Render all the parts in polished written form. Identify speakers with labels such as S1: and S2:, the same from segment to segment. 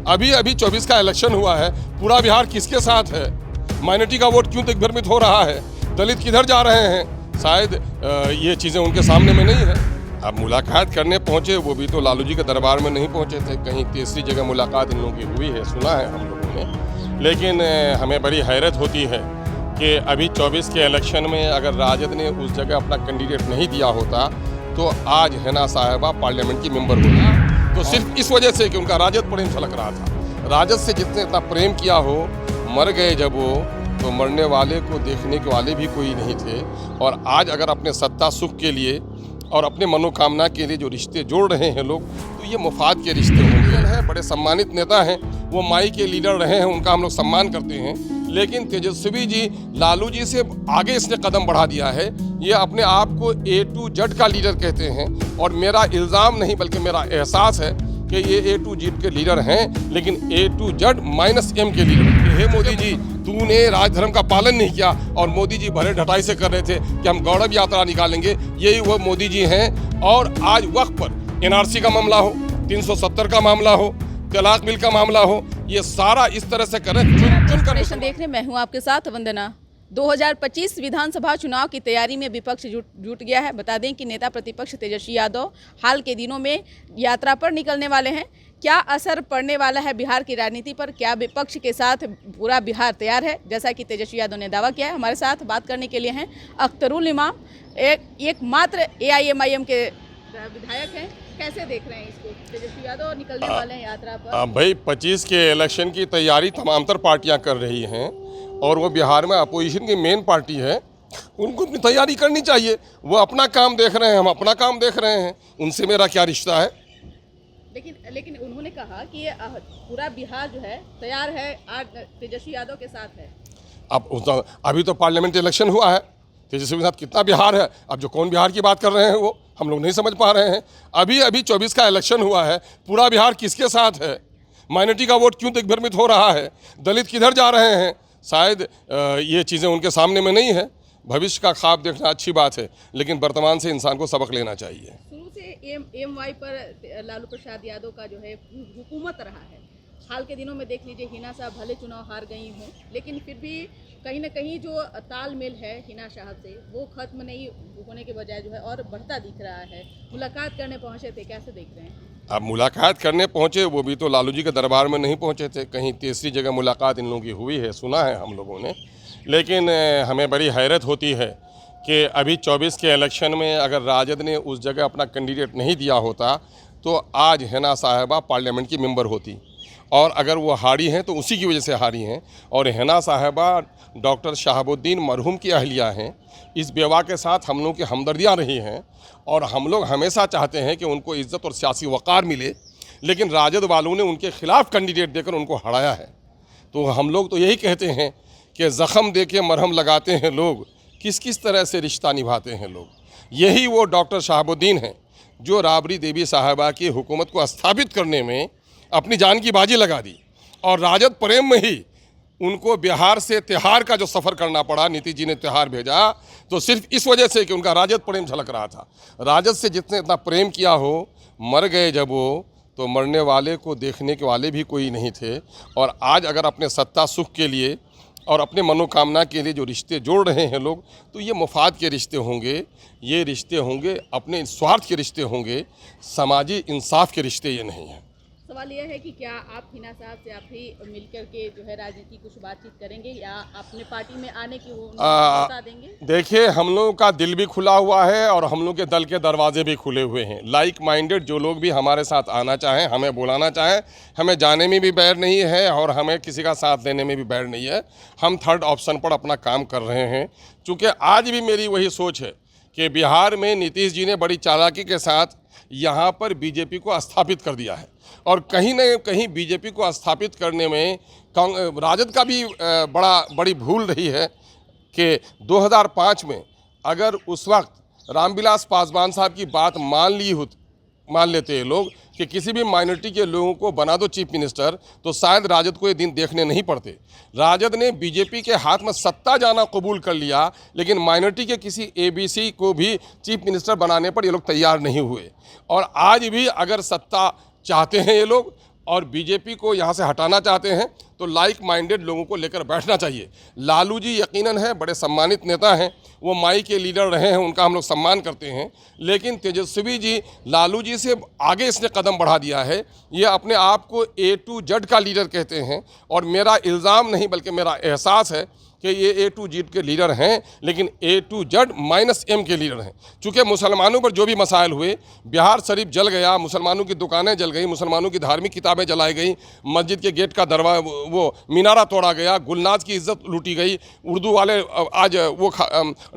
S1: अभी अभी 24 का इलेक्शन हुआ है, पूरा बिहार किसके साथ है? माइनॉरिटी का वोट क्यों दिग्भ्रमित हो रहा है? दलित किधर जा रहे हैं? शायद ये चीज़ें उनके सामने में नहीं है। अब मुलाकात करने पहुंचे, वो भी तो लालू जी के दरबार में नहीं पहुंचे थे, कहीं तीसरी जगह मुलाकात इन लोगों की हुई है, सुना है हम लोगों ने। लेकिन हमें बड़ी हैरत होती है कि अभी 24 के इलेक्शन में अगर राजद ने उस जगह अपना कैंडिडेट नहीं दिया होता तो आज हिना साहिबा पार्लियामेंट की मेंबर होगी। तो सिर्फ इस वजह से कि उनका राजद प्रेम छलक रहा था। राजद से जितने इतना प्रेम किया हो, मर गए जब वो, तो मरने वाले को देखने के वाले भी कोई नहीं थे। और आज अगर अपने सत्ता सुख के लिए और अपने मनोकामना के लिए जो रिश्ते जोड़ रहे हैं लोग, तो ये मुफाद के रिश्ते होंगे। है बड़े सम्मानित नेता हैं, वो माई के लीडर रहे हैं, उनका हम लोग सम्मान करते हैं। लेकिन तेजस्वी जी लालू जी से आगे इसने कदम बढ़ा दिया है। ये अपने आप को A to Z का लीडर कहते हैं, और मेरा इल्ज़ाम नहीं बल्कि मेरा एहसास है कि ये A to Z के लीडर हैं, लेकिन A to Z -M के लीडर। हे मोदी जी, तूने राजधर्म का पालन नहीं किया, और मोदी जी भरे ढटाई से कर रहे थे कि हम गौरव यात्रा निकालेंगे। यही वो मोदी जी हैं। और आज वक्त पर NRC का मामला हो, 370 का मामला हो, तलाक बिल का मामला हो, ये सारा इस तरह से करें। चुन कर
S2: देखने मैं हूँ आपके साथ वंदना। 2025 विधानसभा चुनाव की तैयारी में विपक्ष जुट गया है। बता दें कि नेता प्रतिपक्ष तेजस्वी यादव हाल के दिनों में यात्रा पर निकलने वाले हैं। क्या असर पड़ने वाला है बिहार की राजनीति पर? क्या विपक्ष के साथ पूरा बिहार तैयार है, जैसा कि तेजस्वी यादव ने दावा किया है? हमारे साथ बात करने के लिए हैं अख्तरुल इमाम, एक मात्र AIMIM के विधायक हैं। कैसे देख रहे हैं इसको? तेजस्वी यादव निकलने वाले हैं यात्रा पर।
S1: भाई 25 के इलेक्शन की तैयारी तमामतर पार्टियां कर रही हैं, और वो बिहार में अपोजिशन की मेन पार्टी है, उनको अपनी तैयारी करनी चाहिए। वो अपना काम देख रहे हैं, हम अपना काम देख रहे हैं, उनसे मेरा क्या रिश्ता है?
S2: लेकिन उन्होंने कहा कि ये पूरा बिहार जो है तैयार है, आज तेजस्वी यादव के साथ है।
S1: अब अभी तो पार्लियामेंट इलेक्शन हुआ है, तेजस्वी के साथ कितना बिहार है? अब जो कौन बिहार की बात कर रहे हैं वो हम लोग नहीं समझ पा रहे हैं। अभी अभी 24 का इलेक्शन हुआ है, पूरा बिहार किसके साथ है? माइनॉरिटी का वोट क्यों दिग्भ्रमित हो रहा है? दलित किधर जा रहे हैं? शायद ये चीज़ें उनके सामने में नहीं है। भविष्य का ख्वाब देखना अच्छी बात है, लेकिन वर्तमान से इंसान को सबक लेना चाहिए।
S2: शुरू से MY पर लालू प्रसाद यादव का जो है हुकूमत रहा है। हाल के दिनों में देख लीजिए, हिना साहब भले चुनाव हार गई हों, लेकिन फिर भी कहीं ना कहीं जो तालमेल है हिना साहब से, वो खत्म नहीं होने के बजाय जो है और बढ़ता दिख रहा है। मुलाकात करने पहुंचे थे, कैसे देख रहे हैं?
S1: अब मुलाकात करने पहुंचे, वो भी तो लालू जी के दरबार में नहीं पहुंचे थे, कहीं तीसरी जगह मुलाकात इन लोगों की हुई है, सुना है हम लोगों ने। लेकिन हमें बड़ी हैरत होती है कि अभी 24 के इलेक्शन में अगर राजद ने उस जगह अपना कैंडिडेट नहीं दिया होता तो आज हिना साहिबा पार्लियामेंट की मेंबर होती। और अगर वो हारी हैं तो उसी की वजह से हारी हैं। और हिना साहिबा डॉक्टर शहाबुद्दीन मरहूम की अहलिया हैं। इस बेवा के साथ हम लोगों की हमदर्दियाँ रही हैं, और हम लोग हमेशा चाहते हैं कि उनको इज़्ज़त और सियासी वक़ार मिले, लेकिन राजद वालों ने उनके खिलाफ कैंडिडेट देकर उनको हराया है। तो हम लोग तो यही कहते हैं कि ज़ख़म दे के मरहम लगाते हैं लोग, किस किस तरह से रिश्ता निभाते हैं लोग। यही वो डॉक्टर शहाबुद्दीन हैं जो राबड़ी देवी साहिबा की हुकूमत को स्थापित करने में अपनी जान की बाजी लगा दी, और राजद प्रेम में ही उनको बिहार से तिहाड़ का जो सफ़र करना पड़ा, नीतीश जी ने तिहाड़ भेजा, तो सिर्फ इस वजह से कि उनका राजद प्रेम झलक रहा था। राजद से जितने इतना प्रेम किया हो, मर गए जब वो, तो मरने वाले को देखने के वाले भी कोई नहीं थे। और आज अगर अपने सत्ता सुख के लिए और अपने मनोकामना के लिए जो रिश्ते जोड़ रहे हैं लोग, तो ये मुफाद के रिश्ते होंगे, ये रिश्ते होंगे अपने स्वार्थ के रिश्ते होंगे, समाजी इंसाफ के रिश्ते ये नहीं हैं।
S2: सवाल यह है कि क्या आप हिना साहब से आप ही मिलकर के जो है राजनीति कुछ बातचीत करेंगे, या अपने पार्टी में आने की वो बता देंगे?
S1: देखिए, हम लोगों का दिल भी खुला हुआ है और हम लोग के दल के दरवाजे भी खुले हुए हैं। लाइक माइंडेड जो लोग भी हमारे साथ आना चाहें, हमें बुलाना चाहें, हमें जाने में भी बैर नहीं है और हमें किसी का साथ देने में भी बैर नहीं है। हम थर्ड ऑप्शन पर अपना काम कर रहे हैं, चूँकि आज भी मेरी वही सोच है कि बिहार में नीतीश जी ने बड़ी चालाकी के साथ यहाँ पर बीजेपी को स्थापित कर दिया है, और कहीं न कहीं बीजेपी को स्थापित करने में राजद का भी बड़ी भूल रही है कि 2005 में अगर उस वक्त रामविलास पासवान साहब की बात मान लेते हैं लोग कि किसी भी माइनॉरिटी के लोगों को बना दो चीफ मिनिस्टर, तो शायद राजद को ये दिन देखने नहीं पड़ते। राजद ने बीजेपी के हाथ में सत्ता जाना कबूल कर लिया, लेकिन माइनॉरिटी के किसी ABC को भी चीफ मिनिस्टर बनाने पर ये लोग तैयार नहीं हुए। और आज भी अगर सत्ता चाहते हैं ये लोग, और बीजेपी को यहाँ से हटाना चाहते हैं तो लाइक माइंडेड लोगों को लेकर बैठना चाहिए। लालू जी यकीनन है बड़े सम्मानित नेता हैं, वो माई के लीडर रहे हैं, उनका हम लोग सम्मान करते हैं, लेकिन तेजस्वी जी लालू जी से आगे इसने कदम बढ़ा दिया है। ये अपने आप को A to Z का लीडर कहते हैं और मेरा इल्ज़ाम नहीं बल्कि मेरा एहसास है कि ये A to Z के लीडर हैं, लेकिन A to Z -M के लीडर हैं। चूँकि मुसलमानों पर जो भी मसाइल हुए, बिहार शरीफ जल गया, मुसलमानों की दुकानें जल गई, मुसलमानों की धार्मिक किताबें जलाई गई, मस्जिद के गेट का वो मीनारा तोड़ा गया, गुलनाज की इज्जत लूटी गई, उर्दू वाले आज वो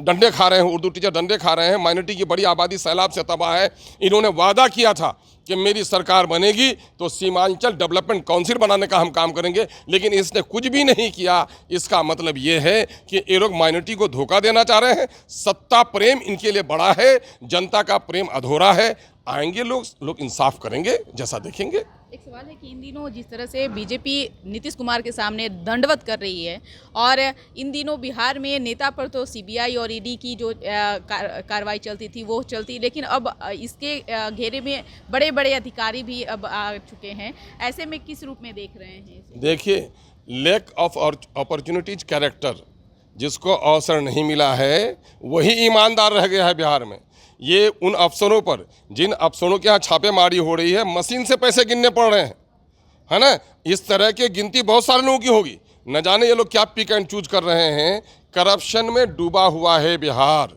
S1: डंडे खा रहे हैं, उर्दू टीचर डंडे खा रहे हैं, माइनॉरिटी की बड़ी आबादी सैलाब से तबाह है। इन्होंने वादा किया था कि मेरी सरकार बनेगी तो सीमांचल डेवलपमेंट काउंसिल बनाने का हम काम करेंगे, लेकिन इसने कुछ भी नहीं किया। इसका मतलब ये है कि ये लोग माइनॉरिटी को धोखा देना चाह रहे हैं। सत्ता प्रेम इनके लिए बड़ा है, जनता का प्रेम अधूरा है। आएंगे लोग इंसाफ करेंगे, जैसा देखेंगे।
S2: एक सवाल है कि इन दिनों जिस तरह से बीजेपी नीतीश कुमार के सामने दंडवत कर रही है और इन दिनों बिहार में नेता पर तो सीबीआई और ईडी की जो कार्रवाई चलती थी वो चलती, लेकिन अब इसके घेरे में बड़े बड़े अधिकारी भी अब आ चुके हैं। ऐसे में किस रूप में देख रहे हैं इसे?
S1: देखिए, लैक ऑफ अपॉर्चुनिटीज कैरेक्टर, जिसको अवसर नहीं मिला है वही ईमानदार रह गया है बिहार में। ये उन अफसरों पर, जिन अफसरों के यहाँ छापेमारी हो रही है, मशीन से पैसे गिनने पड़ रहे हैं, है ना। इस तरह की गिनती बहुत सारे लोगों की होगी, न जाने ये लोग क्या पिक एंड चूज कर रहे हैं। करप्शन में डूबा हुआ है बिहार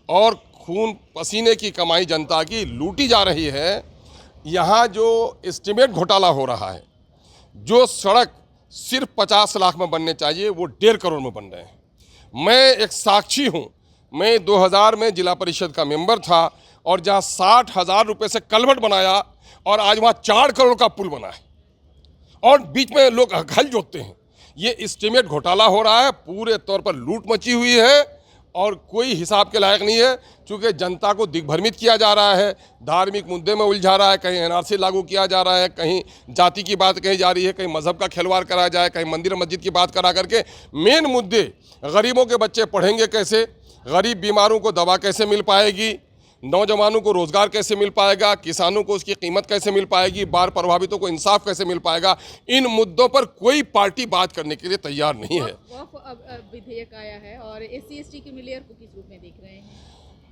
S1: और खून पसीने की कमाई जनता की लूटी जा रही है। यहाँ जो एस्टीमेट घोटाला हो रहा है, जो सड़क सिर्फ 50 लाख में बनने चाहिए वो 1.5 करोड़ में बन रहे हैं। मैं एक साक्षी हूँ। मैं 2000 में जिला परिषद का मेंबर था और जहाँ 60,000 रुपये से कलवट बनाया और आज वहाँ 4 करोड़ का पुल बना है और बीच में लोग हल जोतते हैं। ये एस्टीमेट घोटाला हो रहा है, पूरे तौर पर लूट मची हुई है और कोई हिसाब के लायक नहीं है। चूँकि जनता को दिग्भ्रमित किया जा रहा है, धार्मिक मुद्दे में उलझा रहा है, कहीं NRC लागू किया जा रहा है, कहीं जाति की बात कही जा रही है, कहीं मजहब का खिलवाड़ कराया जाए, कहीं मंदिर मस्जिद की बात करा करके मेन मुद्दे, गरीबों के बच्चे पढ़ेंगे कैसे, गरीब बीमारों को दवा कैसे मिल पाएगी, नौजवानों को रोज़गार कैसे मिल पाएगा, किसानों को उसकी कीमत कैसे मिल पाएगी, बाढ़ प्रभावितों को इंसाफ कैसे मिल पाएगा, इन मुद्दों पर कोई पार्टी बात करने के लिए तैयार नहीं है।
S2: वक्फ विधेयक आया है और SC/ST क्रिमिलेयर को किस रूप में देख रहे हैं?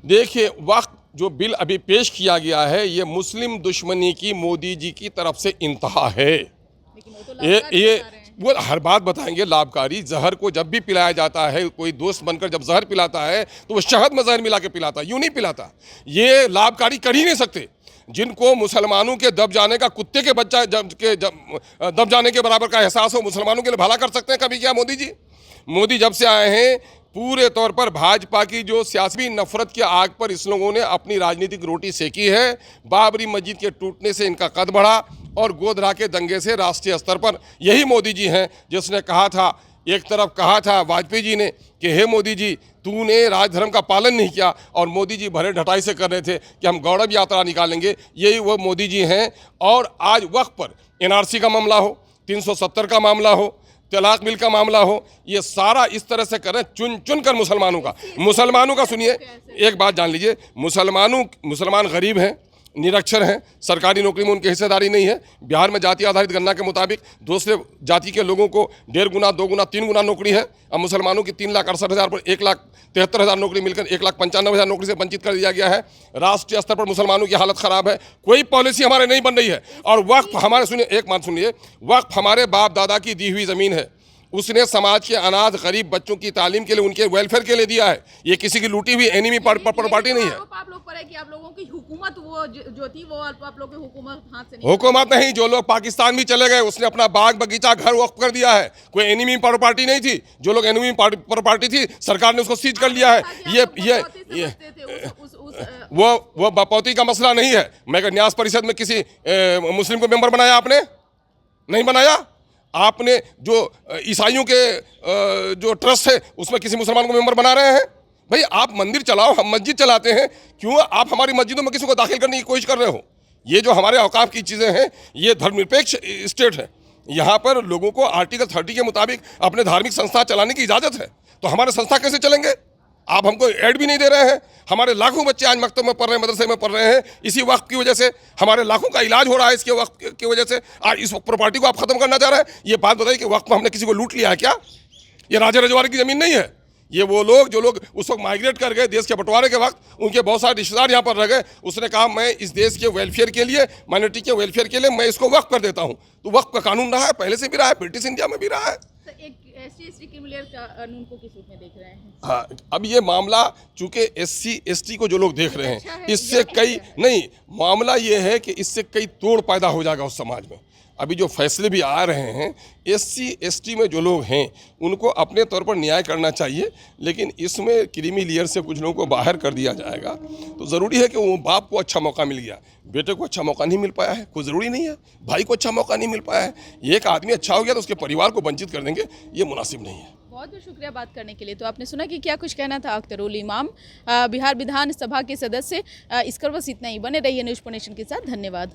S1: देखिए, वक्त जो बिल अभी पेश किया गया है, ये मुस्लिम दुश्मनी की मोदी जी की तरफ से इंतहा है।
S2: लेकिन वो तो
S1: ये वो हर बात बताएंगे लाभकारी। जहर को जब भी पिलाया जाता है, कोई दोस्त बनकर जब जहर पिलाता है तो वो शहद में जहर मिला के पिलाता है, यूँ नहीं पिलाता। ये लाभकारी कर ही नहीं सकते। जिनको मुसलमानों के दब जाने का, कुत्ते के बच्चा दब जाने के बराबर का एहसास हो, मुसलमानों के लिए भला कर सकते हैं कभी क्या मोदी जी? मोदी जब से आए हैं पूरे तौर पर भाजपा की जो सियासी नफरत की आग पर इस लोगों ने अपनी राजनीतिक रोटी सेकी है। बाबरी मस्जिद के टूटने से इनका कद बढ़ा और गोधरा के दंगे से राष्ट्रीय स्तर पर यही मोदी जी हैं जिसने कहा था, एक तरफ कहा था वाजपेयी जी ने कि हे मोदी जी, तूने राजधर्म का पालन नहीं किया, और मोदी जी भरे ढटाई से कर रहे थे कि हम गौरव यात्रा निकालेंगे। यही वो मोदी जी हैं। और आज वक्त पर NRC का मामला हो, 370 का मामला हो, तलाक बिल का मामला हो, ये सारा इस तरह से कर रहे हैं, चुन चुन कर मुसलमानों का सुनिए, एक बात जान लीजिए, मुसलमान गरीब हैं, निरक्षर हैं, सरकारी नौकरी में उनकी हिस्सेदारी नहीं है। बिहार में जाति आधारित गणना के मुताबिक दूसरे जाति के लोगों को 1.5 गुना, 2 गुना, 3 गुना नौकरी है। अब मुसलमानों की 3,68,000 पर 1,73,000 नौकरी मिलकर 1,95,000 नौकरी से वंचित कर दिया गया है। राष्ट्रीय स्तर पर मुसलमानों की हालत ख़राब है। कोई पॉलिसी हमारे नहीं बन रही है। और वक्फ हमारे, सुनिए एक बात सुनिए, वक्फ हमारे बाप दादा की दी हुई ज़मीन है। उसने समाज के अनाथ गरीब बच्चों की तालीम के लिए, उनके वेलफेयर के लिए दिया है। ये किसी की लूटी हुई एनिमी प्रॉपर्टी नहीं है।
S2: आप लोग पर है कि आप लोगों की हुकूमत वो जो थी वो आप लोगों की हुकूमत हाथ से
S1: हुकूमत नहीं, जो लोग पाकिस्तान भी चले गए, उसने अपना बाग बगीचा घर वक्फ कर दिया है। कोई एनिमी प्रॉपर्टी नहीं थी। जो लोग एनिमी प्रॉपर्टी थी, सरकार ने उसको सीज कर लिया है। ये वो बपौती का मसला नहीं है। मैं न्यास परिषद में किसी मुस्लिम को मेंबर बनाया? आपने नहीं बनाया। आपने जो ईसाइयों के जो ट्रस्ट है उसमें किसी मुसलमान को मेंबर बना रहे हैं? भाई आप मंदिर चलाओ, हम मस्जिद चलाते हैं, क्यों आप हमारी मस्जिदों में किसी को दाखिल करने की कोशिश कर रहे हो? ये जो हमारे औकाफ की चीज़ें हैं, ये धर्मनिरपेक्ष स्टेट है। यहाँ पर लोगों को आर्टिकल 30 के मुताबिक अपने धार्मिक संस्था चलाने की इजाज़त है। तो हमारे संस्था कैसे चलेंगे? आप हमको ऐड भी नहीं दे रहे हैं। हमारे लाखों बच्चे आज मकतब में पढ़ रहे हैं, मदरसे में पढ़ रहे हैं। इसी वक्त की वजह से हमारे लाखों का इलाज हो रहा है। इसके वक्त की वजह से आज इस प्रॉपर्टी को आप खत्म करना चाह रहे हैं। ये बात बताइए कि वक्त में हमने किसी को लूट लिया है क्या? ये राजा रजवाड़े की ज़मीन नहीं है। ये वो लोग जो लोग उस वक्त माइग्रेट कर गए देश के बंटवारे के वक्त, उनके बहुत सारे रिश्तेदार यहाँ पर रह गए। उसने कहा मैं इस देश के वेलफेयर के लिए, माइनॉरिटी के वेलफेयर के लिए मैं इसको वक्फ कर देता हूँ। तो वक्फ का कानून रहा है, पहले से भी रहा है, ब्रिटिश इंडिया में भी रहा है।
S2: एक SC/ST क्रिमिनल कानून को किस रूप में देख रहे हैं?
S1: हाँ, अब ये मामला चूंकि SC/ST को जो लोग देख रहे
S2: अच्छा
S1: हैं,
S2: है,
S1: इससे कई नहीं, मामला ये है कि इससे कई तोड़ पैदा हो जाएगा उस समाज में। अभी जो फैसले भी आ रहे हैं, SC/ST में जो लोग हैं उनको अपने तौर पर न्याय करना चाहिए, लेकिन इसमें क्रीमी लेयर से कुछ लोगों को बाहर कर दिया जाएगा। तो ज़रूरी है कि वो बाप को अच्छा मौका मिल गया, बेटे को अच्छा मौका नहीं मिल पाया है, कोई ज़रूरी नहीं है, भाई को अच्छा मौका नहीं मिल पाया है। एक आदमी अच्छा हो गया तो उसके परिवार को वंचित कर देंगे, ये मुनासिब नहीं है।
S2: बहुत बहुत शुक्रिया बात करने के लिए। तो आपने सुना कि क्या कुछ कहना था अख्तरुल इमाम, बिहार विधानसभा के सदस्य। इसकर बस इतना ही। बने रहिए न्यूज़ नेशन के साथ। धन्यवाद।